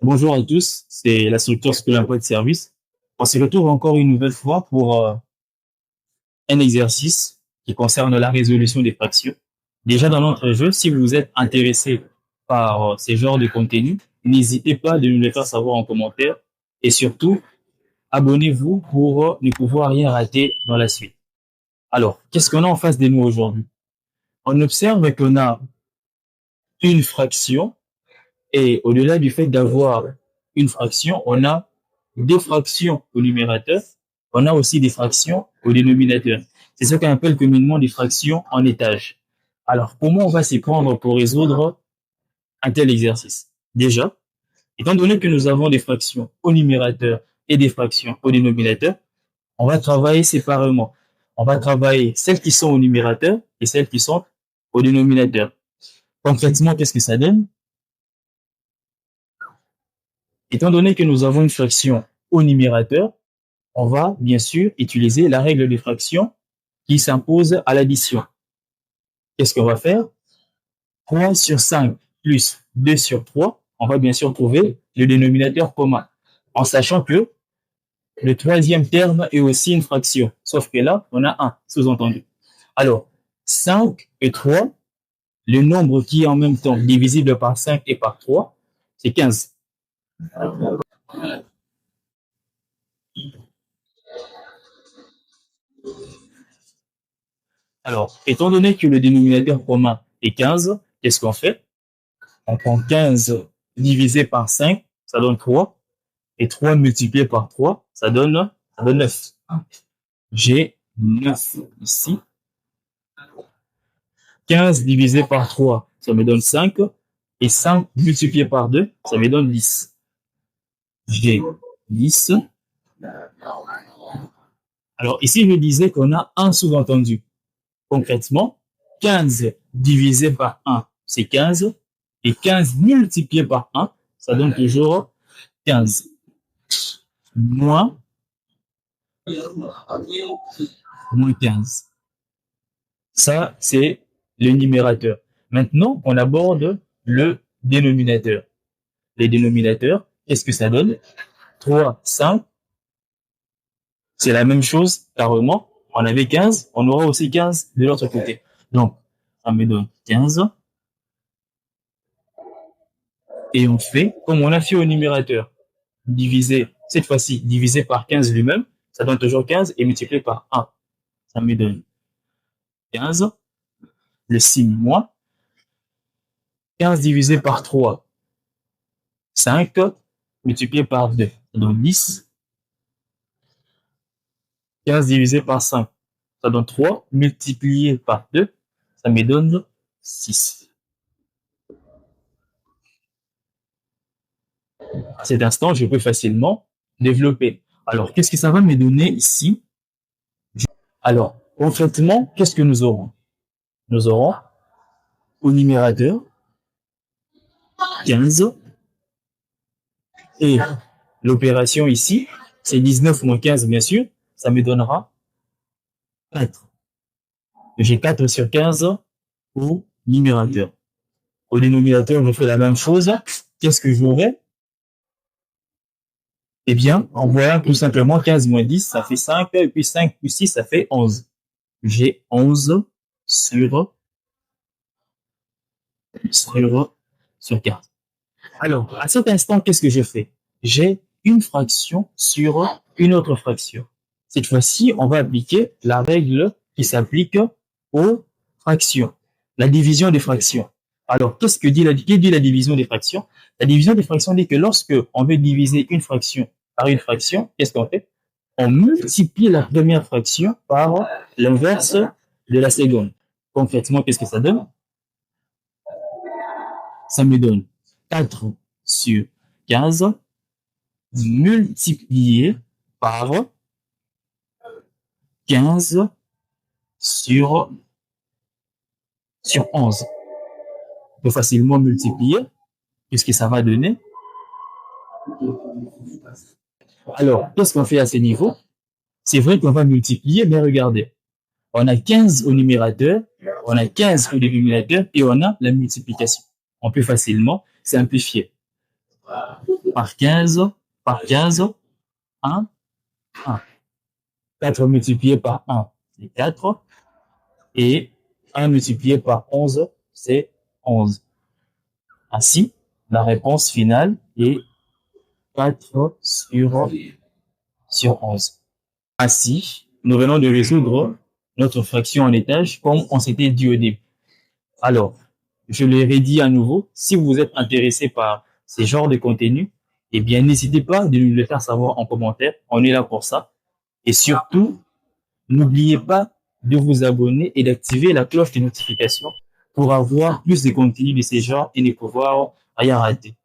Bonjour à tous, c'est la structure scolaire de service. On se retrouve encore une nouvelle fois pour un exercice qui concerne la résolution des fractions. Déjà dans notre jeu, si vous êtes intéressé par ces genres de contenu, n'hésitez pas de nous le faire savoir en commentaire et surtout, abonnez-vous pour ne pouvoir rien rater dans la suite. Alors, qu'est-ce qu'on a en face de nous aujourd'hui? On observe qu'on a une fraction et au-delà du fait d'avoir une fraction, on a des fractions au numérateur, on a aussi des fractions au dénominateur. C'est ce qu'on appelle communément des fractions en étage. Alors, comment on va s'y prendre pour résoudre un tel exercice? Déjà, étant donné que nous avons des fractions au numérateur et des fractions au dénominateur, on va travailler séparément. On va travailler celles qui sont au numérateur et celles qui sont au dénominateur. Concrètement, qu'est-ce que ça donne? Étant donné que nous avons une fraction au numérateur, on va bien sûr utiliser la règle de fraction qui s'impose à l'addition. Qu'est-ce qu'on va faire? 3 sur 5 plus 2 sur 3, on va bien sûr trouver le dénominateur commun, en sachant que le troisième terme est aussi une fraction, sauf que là, on a un sous-entendu. Alors, 5 et 3, le nombre qui est en même temps divisible par 5 et par 3, c'est 15. Alors, étant donné que le dénominateur commun est 15, qu'est-ce qu'on fait? On prend 15 divisé par 5, ça donne 3. Et 3 multiplié par 3, ça donne 9. J'ai 9 ici. 15 divisé par 3, ça me donne 5. Et 5 multiplié par 2, ça me donne 10. J'ai 10. Alors ici, je disais qu'on a un sous-entendu. Concrètement, 15 divisé par 1, c'est 15. Et 15 multiplié par 1, ça donne toujours 15. Moins 15. Ça, c'est le numérateur. Maintenant, on aborde le dénominateur. Les dénominateurs, qu'est-ce que ça donne? 3, 5, c'est la même chose, carrément. On avait 15, on aura aussi 15 de l'autre côté. Donc, ça me donne 15. Et on fait comme on a fait au numérateur. Divisé, cette fois-ci, divisé par 15 lui-même, ça donne toujours 15 et multiplié par 1. Ça me donne 15. Le signe moins. 15 divisé par 3, 5, multiplié par 2, ça donne 10. 15 divisé par 5, ça donne 3, multiplié par 2, ça me donne 6. À cet instant, je peux facilement développer. Alors, qu'est-ce que ça va me donner ici? Alors, concrètement, qu'est-ce que nous aurons? Nous aurons au numérateur 15 et l'opération ici, c'est 19 moins 15, bien sûr, ça me donnera 4. J'ai 4 sur 15 au numérateur. Au dénominateur, je fais la même chose. Qu'est-ce que j'aurai? Eh bien, en voyant tout simplement 15 moins 10, ça fait 5, et puis 5 plus 6, ça fait 11. J'ai 11 sur 15. Alors, à cet instant, qu'est-ce que je fais? J'ai une fraction sur une autre fraction. Cette fois-ci, on va appliquer la règle qui s'applique aux fractions, la division des fractions. Alors, qu'est-ce que dit la division des fractions? La division des fractions dit que lorsque on veut diviser une fraction par une fraction, qu'est-ce qu'on fait? On multiplie la première fraction par l'inverse de la seconde. Concrètement, qu'est-ce que ça donne? Ça me donne 4 sur 15 multiplié par 15 sur 11. On peut facilement multiplier. Qu'est-ce que ça va donner? Alors, qu'est-ce qu'on fait à ce niveau? C'est vrai qu'on va multiplier, mais regardez. On a 15 au numérateur, on a 15 au dénominateur et on a la multiplication. On peut facilement simplifier. par 15, par 15, 1, 1. 4 multiplié par 1, c'est 4. Et 1 multiplié par 11, c'est 11. Ainsi, la réponse finale est 4 sur 11. Ainsi, nous venons de résoudre notre fraction en étage comme on s'était dit au début. Alors, je le redis à nouveau, si vous êtes intéressé par ces genres de contenus, eh bien, n'hésitez pas de nous le faire savoir en commentaire. On est là pour ça. Et surtout, n'oubliez pas de vous abonner et d'activer la cloche de notification pour avoir plus de contenus de ces genres et ne pouvoir rien rater.